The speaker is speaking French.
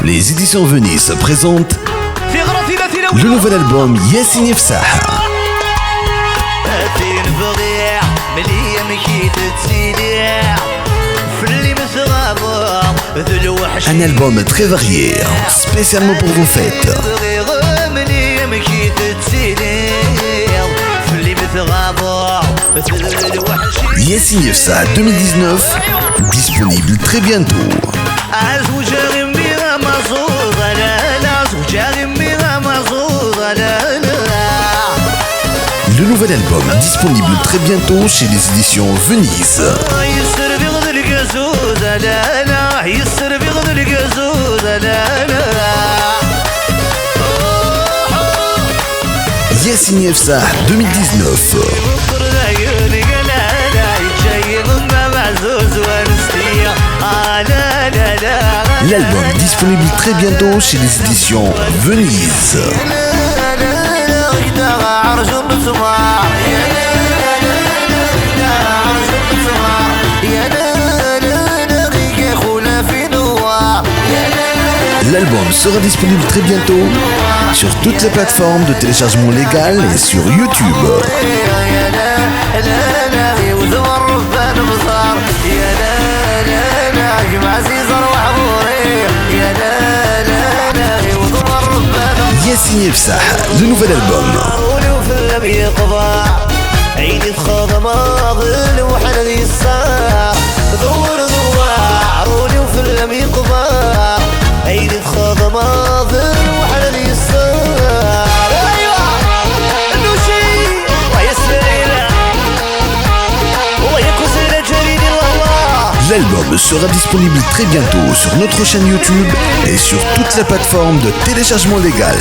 Les éditions Venise présentent le nouvel album Yassine Yefsaha. Un album très varié, spécialement pour vos fêtes. Yassine Yefsaha 2019, disponible très bientôt. Le nouvel album disponible très bientôt chez les éditions Venise. Yassine Yefsaha 2019. L'album disponible très bientôt chez les éditions Venise. L'album sera disponible très bientôt sur toutes les plateformes de téléchargement légal et sur YouTube. Yassine Yefsaha, le nouvel album. L'album sera disponible très bientôt sur notre chaîne YouTube et sur toutes les plateformes de téléchargement légal.